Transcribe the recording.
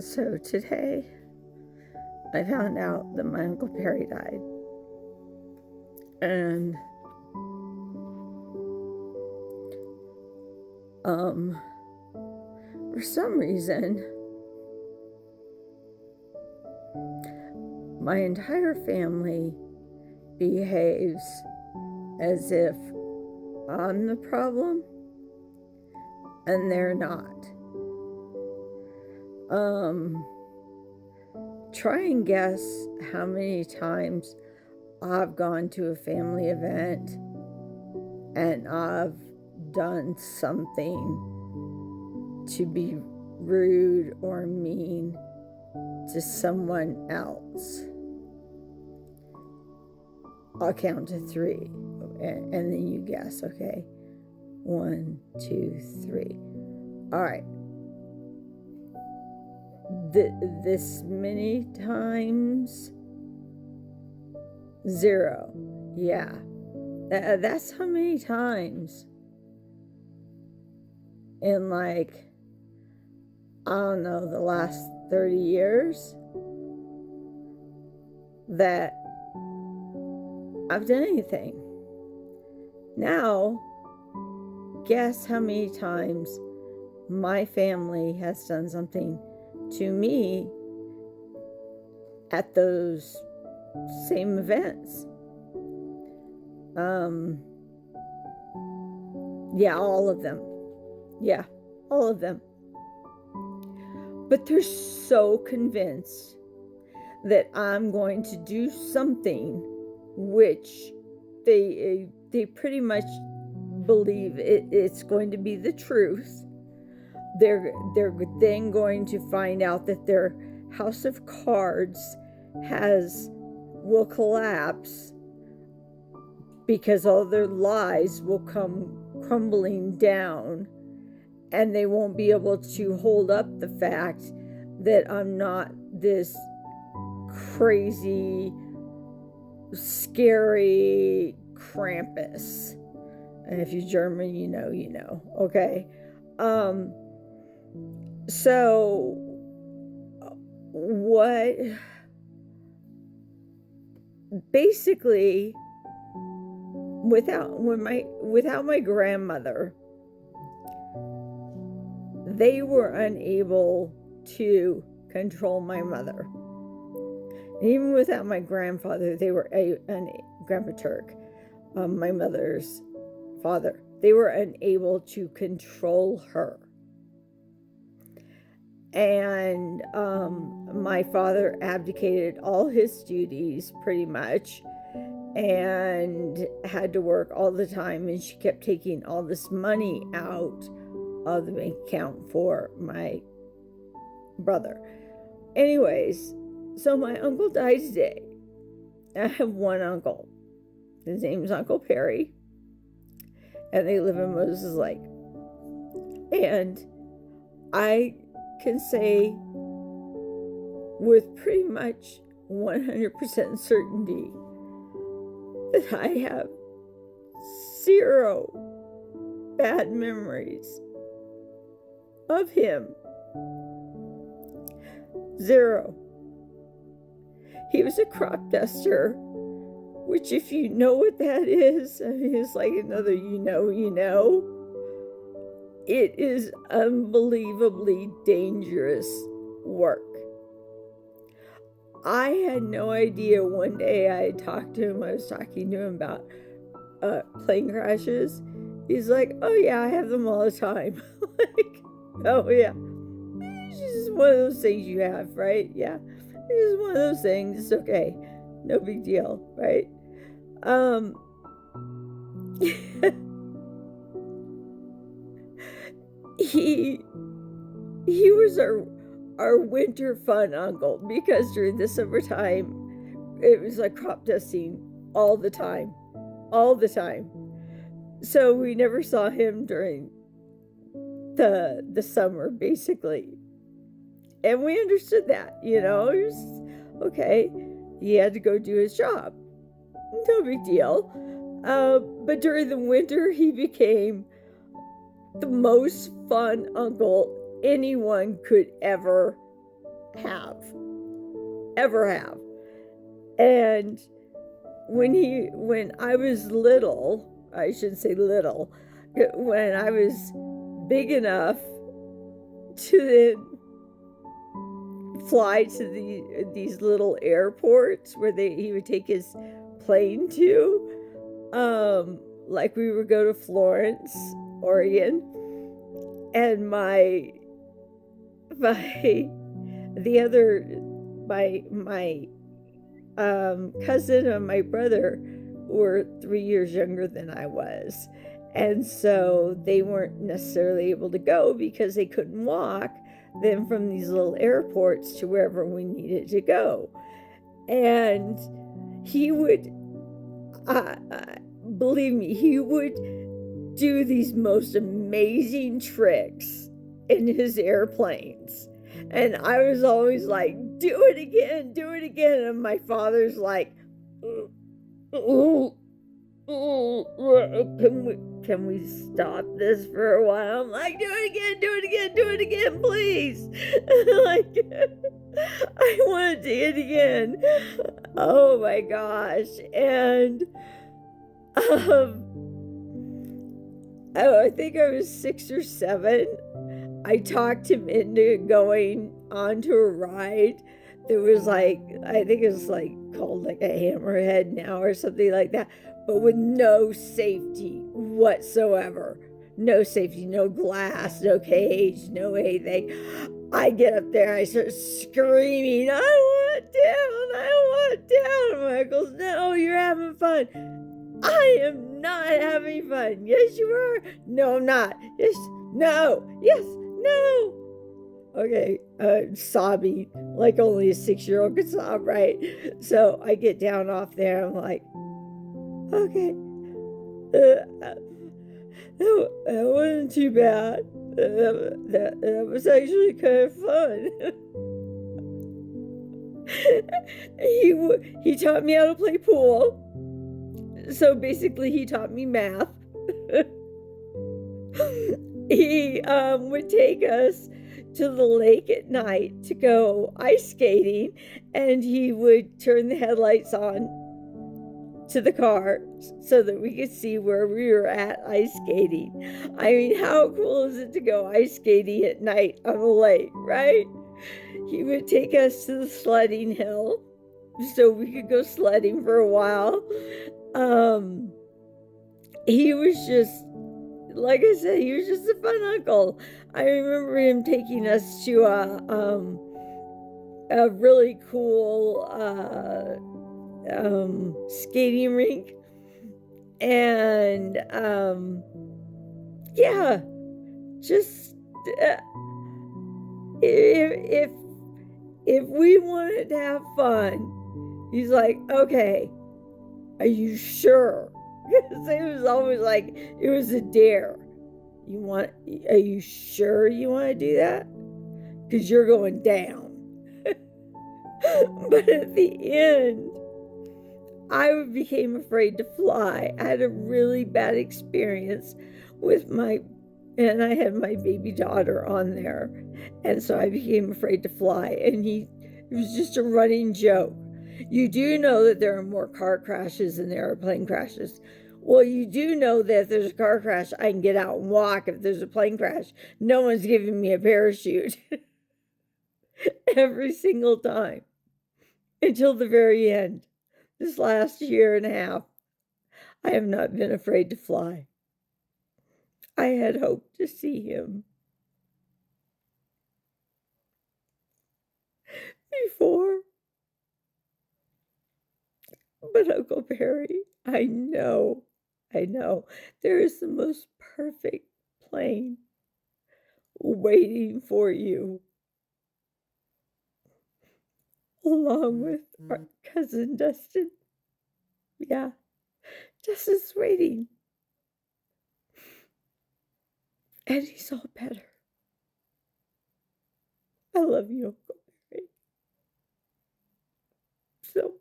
So today, I found out that my Uncle Perry died. And, for some reason, my entire family behaves as if I'm the problem and they're not. Try and guess how many times I've gone to a family event and I've done something to be rude or mean to someone else. I'll count to 3 and then you guess, okay? 1, 2, 3. All right. This many times? 0. Yeah. That's how many times in I don't know, the last 30 years that I've done anything. Now, guess how many times my family has done something to me at those same events. Yeah, all of them. Yeah, all of them. But they're so convinced that I'm going to do something which they pretty much believe it's going to be the truth. They're then going to find out that their house of cards will collapse because all their lies will come crumbling down, and they won't be able to hold up the fact that I'm not this crazy, scary Krampus. And if you're German, you know. Okay. So what basically without my grandmother, they were unable to control my mother. Even without my grandfather, they were Grandpa Turk, my mother's father, they were unable to control her. And my father abdicated all his duties pretty much and had to work all the time, and she kept taking all this money out of the bank account for my brother. Anyways, so my uncle died today. I have one uncle. His name is Uncle Perry, and they live in Moses Lake. And I can say with pretty much 100% certainty that I have 0 bad memories of him. 0. He was a crop duster, which, if you know what that is, I mean, it's like another you know. It is unbelievably dangerous work. I had no idea. One day I talked to him. I was talking to him about plane crashes. He's like, "Oh yeah, I have them all the time." Like, oh yeah. It's just one of those things you have, right? Yeah. It's just one of those things. It's okay. No big deal, right? He was our winter fun uncle, because during the summertime it was like crop dusting all the time. So we never saw him during the summer, basically. And we understood that, it was okay. He had to go do his job. No big deal. But during the winter, he became the most fun uncle anyone could ever have. Ever have. And when I was little, I shouldn't say little, when I was big enough to then fly to these little airports where he would take his plane to, like we would go to Florence, Oregon, and my cousin and my brother were 3 years younger than I was. And so they weren't necessarily able to go because they couldn't walk then from these little airports to wherever we needed to go. And he would, believe me, he would do these most amazing tricks in his airplanes. And I was always like, do it again, do it again. And my father's like, can we stop this for a while? I'm like, do it again, please. Like, I want to do it again. Oh my gosh. And I think I was 6 or 7. I talked him into going onto a ride that was like, I think it was like called like a Hammerhead now or something like that, but with no safety whatsoever. No safety, no glass, no cage, no anything. I get up there, I start screaming, I want down. My uncle's, no, you're having fun. I am not having fun. Yes, you are. No, I'm not. Yes, no, yes, no. Okay, sobbing like only a 6-year-old could sob, right? So I get down off there. I'm like, okay, that wasn't too bad. That was actually kind of fun. He taught me how to play pool. So basically, he taught me math. He would take us to the lake at night to go ice skating, and he would turn the headlights on to the car so that we could see where we were at ice skating. I mean, how cool is it to go ice skating at night on the lake, right? He would take us to the sledding hill so we could go sledding for a while. He was just, like I said, he was just a fun uncle. I remember him taking us to a really cool skating rink, and yeah, just if we wanted to have fun, he's like, okay, are you sure? Because it was always like, it was a dare. Are you sure you want to do that? Because you're going down. But at the end, I became afraid to fly. I had a really bad experience and I had my baby daughter on there. And so I became afraid to fly. And it was just a running joke. You do know that there are more car crashes than there are plane crashes. Well, you do know that if there's a car crash, I can get out and walk. If there's a plane crash, no one's giving me a parachute. Every single time. Until the very end. This last year and a half, I have not been afraid to fly. I had hoped to see him before. But Uncle Barry, I know, there is the most perfect plane waiting for you, along with our cousin Dustin. Yeah, Dustin's waiting. And he's all better. I love you, Uncle Barry, so